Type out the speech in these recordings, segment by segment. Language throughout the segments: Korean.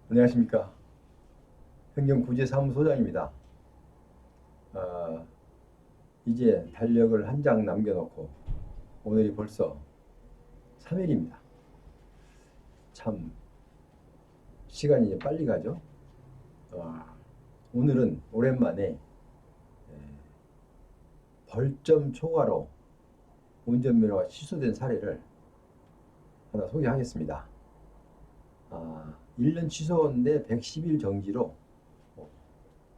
안녕하십니까. 행정구제사무소장입니다. 아, 이제 달력을 한 장 남겨놓고 오늘이 벌써 3일입니다. 참 시간이 이제 빨리 가죠. 아, 오늘은 오랜만에 벌점 초과로 운전면허가 취소된 사례를 하나 소개하겠습니다. 1년 취소인데 110일 정지로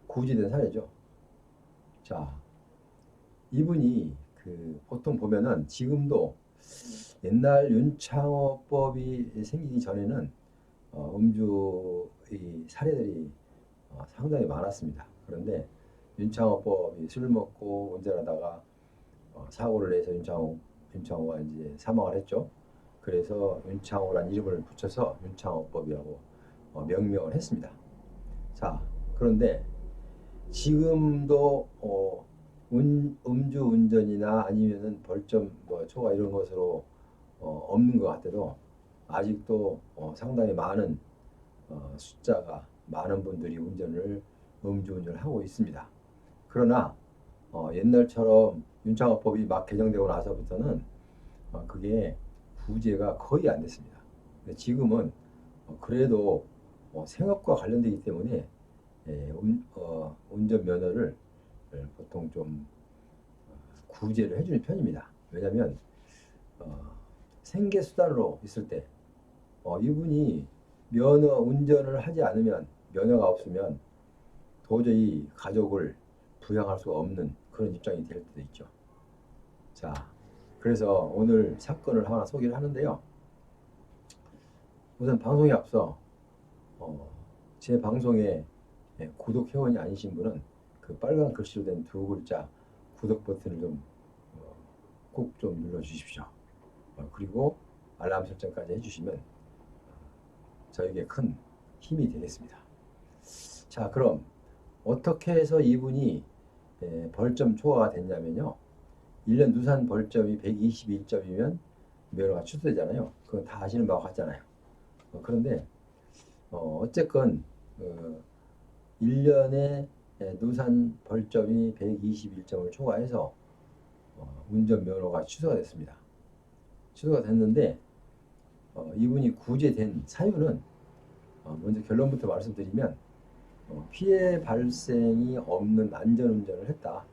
구제된 사례죠. 자, 이분이 보통 보면은 지금도 옛날 윤창호법이 생기기 전에는 음주 사례들이 상당히 많았습니다. 그런데 윤창호법이 술 먹고 운전하다가 사고를 내서 윤창호가 이제 사망을 했죠. 그래서 윤창호란 이름을 붙여서 윤창호법이라고 명명을 했습니다. 자, 그런데 지금도 음주 운전이나 아니면은 벌점 뭐 초과 이런 것으로 없는 것 같아도 아직도 상당히 많은 숫자가 많은 분들이 음주운전을 하고 있습니다. 그러나 옛날처럼 윤창호법이 막 개정되고 나서부터는 그게 구제가 거의 안 됐습니다. 지금은 그래도 생업과 관련되기 때문에 운전면허를 보통 좀 구제를 해주는 편입니다. 왜냐하면 어, 생계수단으로 있을 때 이분이 운전을 하지 않으면 면허가 없으면 도저히 가족을 부양할 수가 없는 그런 입장이 될 때도 있죠. 자, 그래서 오늘 사건을 하나 소개를 하는데요. 우선 방송에 앞서 어, 제 방송에 구독 회원이 아니신 분은 그 빨간 글씨로 된 두 글자 구독 버튼을 좀 꼭 좀 눌러 주십시오. 그리고 알람 설정까지 해주시면 저에게 큰 힘이 되겠습니다. 자, 그럼 어떻게 해서 이분이 벌점 초과가 됐냐면요. 1년 누산 벌점이 121점이면 면허가 취소되잖아요. 그건 다 아시는 바와 같잖아요. 그런데 어쨌건 1년에 누산 벌점이 121점을 초과해서 운전면허가 취소가 됐습니다. 취소가 됐는데 이분이 구제된 사유는 먼저 결론부터 말씀드리면 피해 발생이 없는 안전운전을 했다.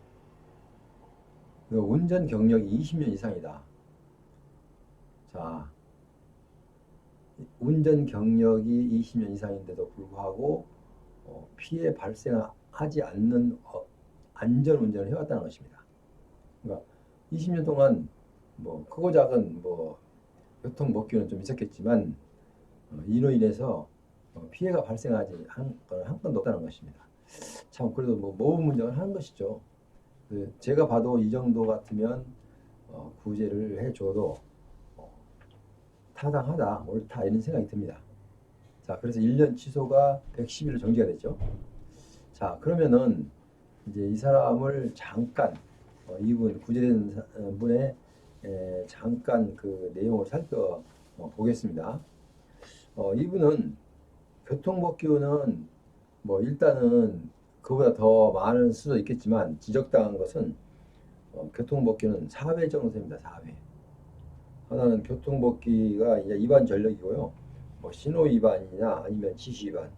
운전 경력이 20년 이상이다. 자, 운전 경력이 20년 이상인데도 불구하고 피해 발생하지 않는 안전운전을 해왔다는 것입니다. 그러니까 20년 동안 뭐 크고 작은 뭐 교통법규는 좀 있었겠지만 이로 인해서 피해가 발생하지 한 건도 없다는 것입니다. 참 그래도 뭐 모범 운전을 하는 것이죠. 제가 봐도 이 정도 같으면 구제를 해줘도 어, 타당하다, 옳다 이런 생각이 듭니다. 자, 그래서 1년 취소가 110일로 정지가 됐죠. 자, 그러면은 이제 이 사람을 잠깐 이분 구제된 분의 잠깐 그 내용을 살펴보겠습니다. 이분은 교통법규는 뭐 일단은 그보다 더 많을 수도 있겠지만 지적당한 것은 교통법규는 4회 정도 됩니다. 4회. 하나는 교통법규가 이제 위반 전력이고요. 뭐 신호 위반이나 아니면 지시 위반,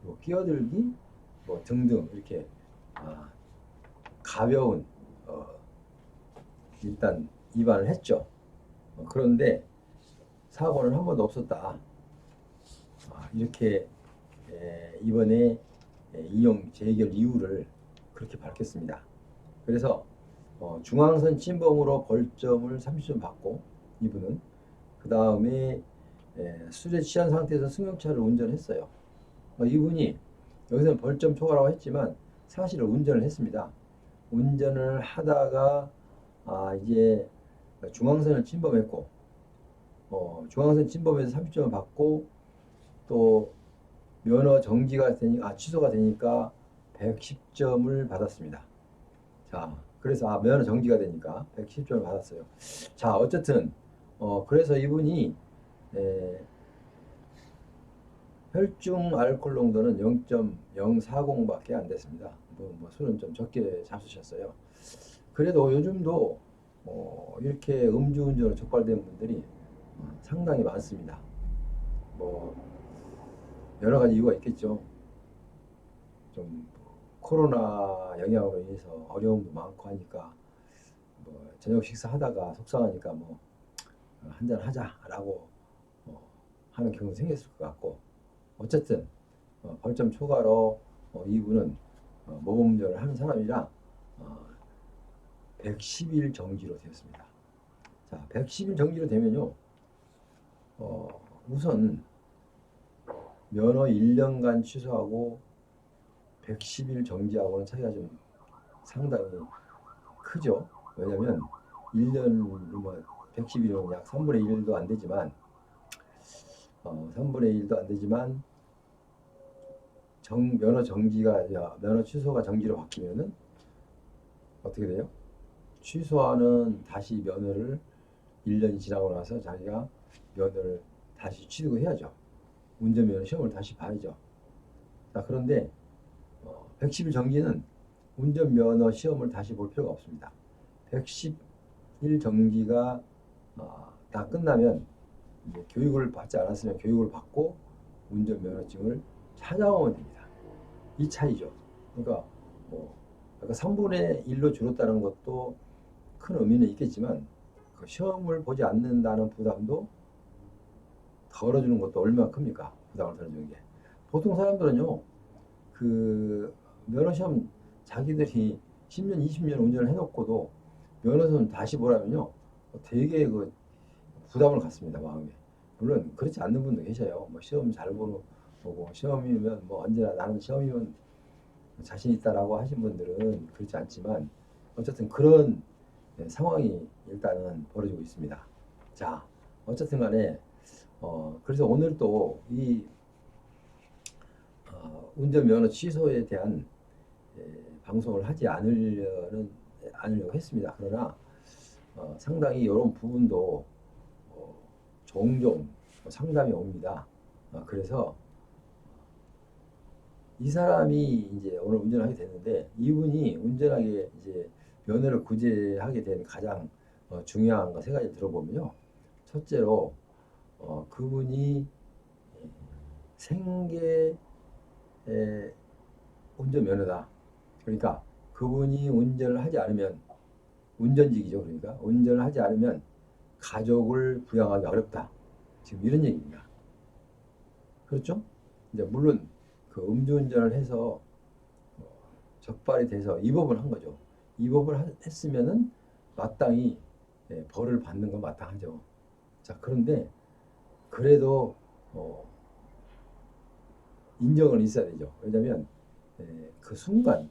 뭐 끼어들기, 뭐 등등 이렇게 아, 가벼운 일단 위반을 했죠. 그런데 사고는 한 번도 없었다. 이렇게 이번에 이용 재결 이유를 그렇게 밝혔습니다. 그래서 중앙선 침범으로 벌점을 30점 받고 이분은 그 다음에 술에 취한 상태에서 승용차를 운전했어요. 이분이 여기서는 벌점 초과라고 했지만 사실은 운전을 했습니다. 운전을 하다가 이제 중앙선을 침범했고 중앙선 침범에서 30점을 받고 또 면허 정지가 되니까 취소가 되니까 110점을 받았습니다. 자, 그래서 면허 정지가 되니까 110점을 받았어요. 자, 어쨌든 그래서 이분이 에, 혈중 알코올 농도는 0.040밖에 안 됐습니다. 뭐 술은 좀 적게 잡수셨어요. 그래도 요즘도 이렇게 음주운전으로 적발된 분들이 상당히 많습니다. 뭐 여러 가지 이유가 있겠죠. 좀 코로나 영향으로 인해서 어려움도 많고 하니까 뭐 저녁 식사하다가 속상하니까 뭐 한잔 하자라고 하는 경우도 생겼을 것 같고, 어쨌든 벌점 초과로 이분은 모범운전을 하는 사람이라 110일 정지로 되었습니다. 자, 110일 정지로 되면요, 우선 면허 1년간 취소하고 110일 정지하고는 차이가 좀 상당히 크죠. 왜냐면 1년이면 110일은 약 3분의 1도 안 되지만 3분의 1도 안 되지만 면허 취소가 정지로 바뀌면은 어떻게 돼요? 취소하는 다시 면허를 1년이 지나고 나서 자기가 면허를 다시 취득해야죠. 운전면허 시험을 다시 봐야죠. 자, 그런데 110일 정지는 운전면허 시험을 다시 볼 필요가 없습니다. 110일 정지가 다 끝나면 이제 교육을 받지 않았으면 교육을 받고 운전면허증을 찾아오면 됩니다. 이 차이죠. 그러니까 뭐 아까 3분의 1로 줄었다는 것도 큰 의미는 있겠지만 그 시험을 보지 않는다는 부담도 덜어주는 것도 얼마나 큽니까? 부담을 덜어주는 게. 보통 사람들은요, 그 면허시험 자기들이 10년, 20년 운전을 해놓고도 면허시험 다시 보라면요, 되게 그 부담을 갖습니다, 마음에. 물론 그렇지 않는 분도 계셔요. 뭐 시험 잘 보고 시험이면 뭐 언제나 나는 시험이면 자신 있다라고 하신 분들은 그렇지 않지만 어쨌든 그런 상황이 일단은 벌어지고 있습니다. 자, 어쨌든 간에 그래서 오늘 또 이 운전면허 취소에 대한 방송을 하지 않으려고 했습니다. 그러나 상당히 이런 부분도 종종 상담이 옵니다. 그래서 이 사람이 이제 오늘 운전을 하게 됐는데, 이분이 운전하게 이제 면허를 구제하게 된 가장 중요한 거 세 가지 들어보면요. 첫째로 그분이 생계 운전면허다. 그러니까 그분이 운전을 하지 않으면, 운전직이죠. 그러니까 운전을 하지 않으면 가족을 부양하기 어렵다. 지금 이런 얘기입니다. 그렇죠? 이제 물론 그 음주운전을 해서 적발이 돼서 위법을 한 거죠. 위법을 했으면은 마땅히 벌을 받는 건 마땅하죠. 자, 그런데 그래도 인정은 있어야 되죠. 왜냐하면 그 순간,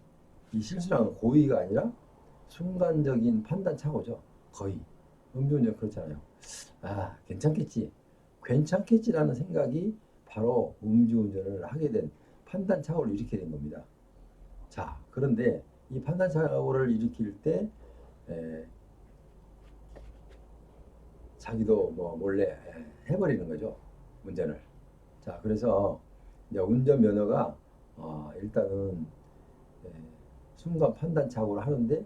이 실수랑은 고의가 아니라 순간적인 판단 착오죠. 거의. 음주운전 그렇잖아요. 아, 괜찮겠지라는 생각이 바로 음주운전을 하게 된 판단 착오를 일으키게 된 겁니다. 자, 그런데 이 판단 착오를 일으킬 때 자기도 뭐 몰래 해버리는 거죠. 운전을. 자, 그래서 이제 운전면허가 일단은 에, 순간 판단 착오를 하는데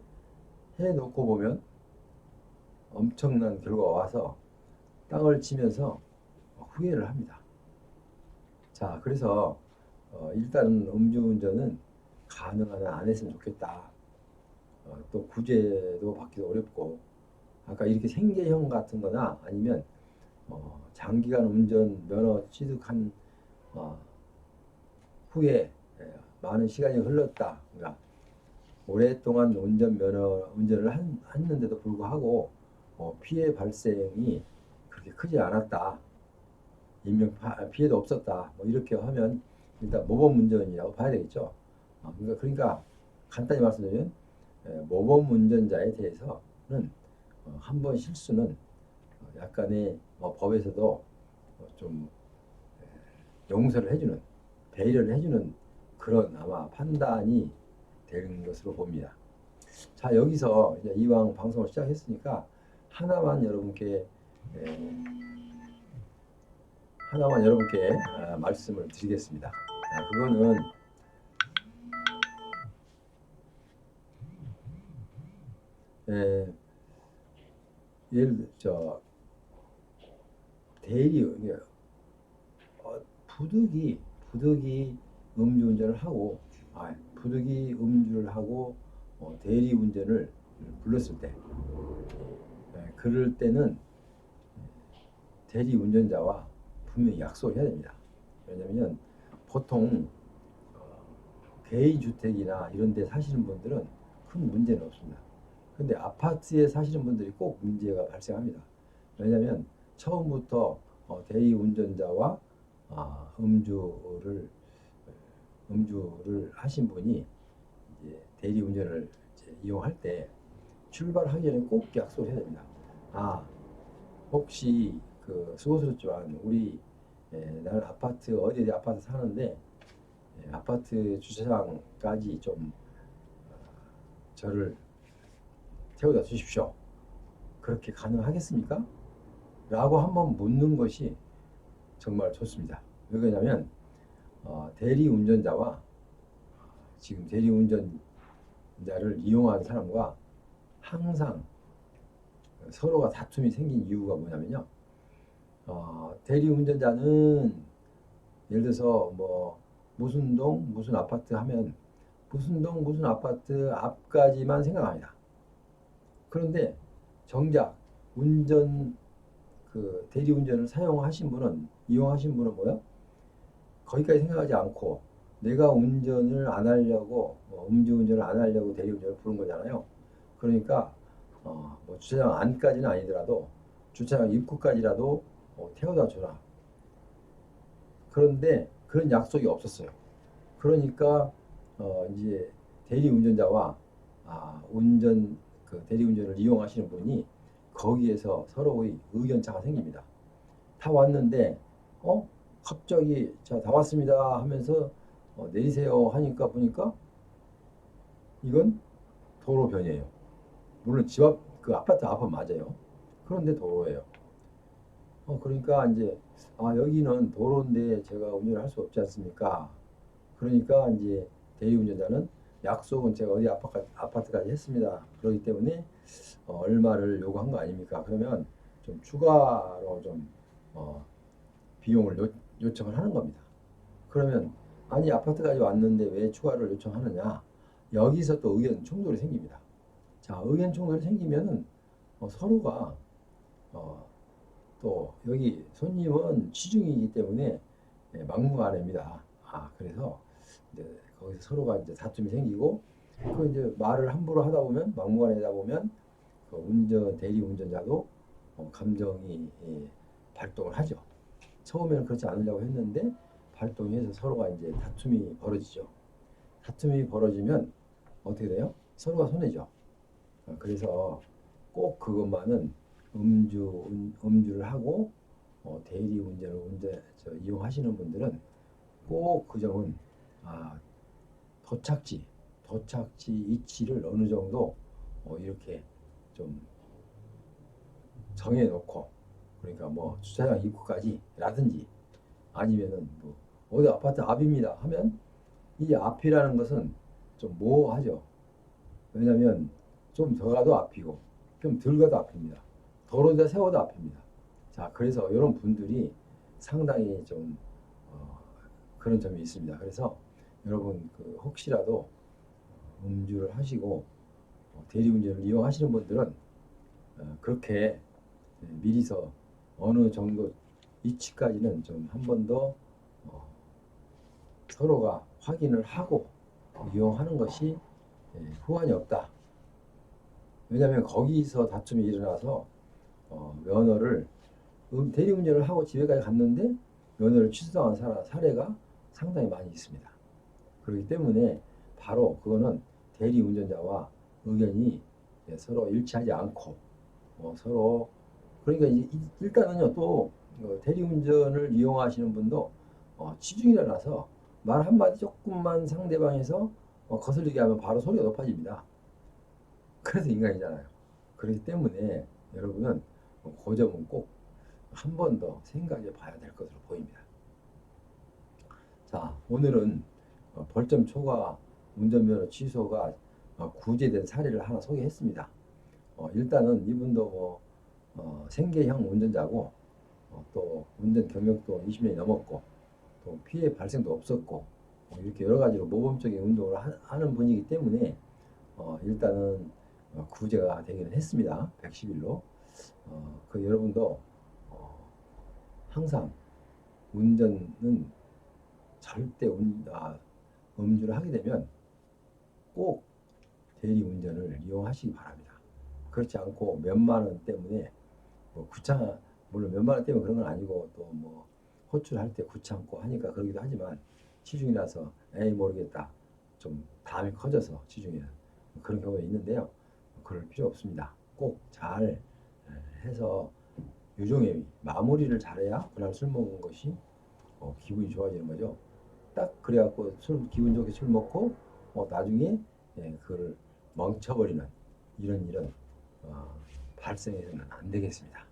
해놓고 보면 엄청난 결과가 와서 땅을 치면서 후회를 합니다. 자, 그래서 일단은 음주운전은 가능한 한 안 했으면 좋겠다. 또 구제도 받기도 어렵고, 아까 이렇게 생계형 같은 거나 아니면 장기간 운전 면허 취득한 어, 후에 많은 시간이 흘렀다. 그러니까 오랫동안 운전을 했는데도 불구하고 피해 발생이 그렇게 크지 않았다. 인명 피해도 없었다. 뭐 이렇게 하면 일단 모범 운전이라고 봐야 되겠죠. 그러니까 간단히 말씀드리면 모범 운전자에 대해서는 한 번 실수는 약간의 법에서도 좀 용서를 해주는, 배려를 해주는 그런 아마 판단이 되는 것으로 봅니다. 자, 여기서 이제 이왕 방송을 시작했으니까 하나만 여러분께 하나만 여러분께 말씀을 드리겠습니다. 그거는 에, 예를 들어 대리 부득이 음주운전을 하고 부득이 음주를 하고 대리 운전을 불렀을 때 그럴 때는 대리 운전자와 분명히 약속을 해야 됩니다. 왜냐하면 보통 개인 주택이나 이런 데 사시는 분들은 큰 문제는 없습니다. 근데 아파트에 사시는 분들이 꼭 문제가 발생합니다. 왜냐하면 처음부터 대리 운전자와 음주를 하신 분이 이제 대리 운전을 이용할 때 출발하기 전에 꼭 약속을 해야 됩니다. 혹시 그 수고스럽지만 우리 나는 아파트 어디 아파트 사는데 아파트 주차장까지 좀 저를 태워다 주십시오. 그렇게 가능하겠습니까? 라고 한번 묻는 것이 정말 좋습니다. 왜 그러냐면 대리운전자와 지금 대리운전자를 이용한 사람과 항상 서로가 다툼이 생긴 이유가 뭐냐면요. 대리운전자는 예를 들어서 뭐 무슨 동 무슨 아파트 하면 무슨 동 무슨 아파트 앞까지만 생각합니다. 그런데 정작 대리운전을 이용하신 분은 뭐요? 거기까지 생각하지 않고 내가 운전을 안 하려고 음주운전을 안 하려고 대리운전을 부른 거잖아요. 그러니까 뭐 주차장 안까지는 아니더라도 주차장 입구까지라도 태워다 줘라. 그런데 그런 약속이 없었어요. 그러니까 이제 대리운전자와 대리운전을 이용하시는 분이 거기에서 서로의 의견차가 생깁니다. 다 왔는데 갑자기 자 다 왔습니다 하면서 내리세요 하니까 보니까 이건 도로변이에요. 물론 집 앞 그 아파트 앞은 맞아요. 그런데 도로예요. 그러니까 이제 여기는 도로인데 제가 운전을 할 수 없지 않습니까? 그러니까 이제 대리운전자는 약속은 제가 어디 아파트까지 했습니다. 그렇기 때문에 얼마를 요구한 거 아닙니까? 그러면 좀 추가로 좀 비용을 요청을 하는 겁니다. 그러면 아니 아파트까지 왔는데 왜 추가를 요청하느냐? 여기서 또 의견衝突이 생깁니다. 자, 의견衝突이 생기면은 서로가 또 여기 손님은 취중이기 때문에 막무가내입니다. 그래서 이제 거기서 서로가 이제 다툼이 생기고 그 이제 말을 함부로 하다 보면 막무가내다 보면 그 대리 운전자도 감정이 발동을 하죠. 처음에는 그렇지 않으려고 했는데 발동해서 서로가 이제 다툼이 벌어지죠. 다툼이 벌어지면 어떻게 돼요? 서로가 손해죠. 그래서 꼭 그것만은 음주를 하고 대리 운전을 이용하시는 분들은 꼭 그 점은 도착지 위치를 어느 정도 이렇게 좀 정해놓고 그러니까 뭐 주차장 입구까지라든지 아니면은 뭐 어디 아파트 앞입니다 하면 이 앞이라는 것은 좀 모호하죠. 왜냐하면 좀 더 가도 앞이고 좀 덜 가도 앞입니다. 도로에다 세워도 앞입니다. 자, 그래서 이런 분들이 상당히 좀 그런 점이 있습니다. 그래서 여러분 혹시라도 음주를 하시고 대리운전을 이용하시는 분들은 그렇게 미리서 어느 정도 위치까지는 좀 한 번 더 서로가 확인을 하고 이용하는 것이 후환이 없다. 왜냐하면 거기서 다툼이 일어나서 면허를 대리운전을 하고 집에까지 갔는데 면허를 취소당한 사례가 상당히 많이 있습니다. 그렇기 때문에 바로 그거는 대리운전자와 의견이 서로 일치하지 않고 서로 그러니까 일단은요 또 대리운전을 이용하시는 분도 취중이라서 말 한마디 조금만 상대방에서 거슬리게 하면 바로 소리가 높아집니다. 그래서 인간이잖아요. 그렇기 때문에 여러분은 그 점은 꼭 한 번 더 생각해 봐야 될 것으로 보입니다. 자, 오늘은 벌점 초과 운전면허 취소가 구제된 사례를 하나 소개했습니다. 일단은 이분도 생계형 운전자고 또 운전 경력도 20년이 넘었고 또 피해 발생도 없었고 이렇게 여러 가지로 모범적인 운동을 하는 분이기 때문에 일단은 구제가 되기는 했습니다. 110일로. 그 여러분도 항상 운전은 절대 음주를 하게 되면 꼭 대리운전을 이용하시기 바랍니다. 그렇지 않고 몇만 원 때문에 물론 몇만 원 때문에 그런 건 아니고 또 호출할 때 귀찮고 하니까 그러기도 하지만 시중이라서 에이 모르겠다 좀 담이 커져서 시중에는 그런 경우가 있는데요. 그럴 필요 없습니다. 꼭 잘 해서 유종의 마무리를 잘해야 그날 술 먹은 것이 기분이 좋아지는 거죠. 딱 그래갖고 기분 좋게 술 먹고 나중에 그걸 멈춰버리는 이런 발생해서는 안 되겠습니다.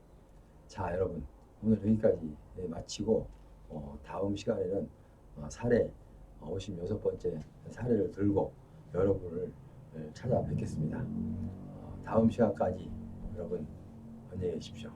자, 여러분 오늘 여기까지 마치고 다음 시간에는 사례 56번째 사례를 들고 여러분을 찾아뵙겠습니다. 다음 시간까지 여러분 안녕히 계십시오.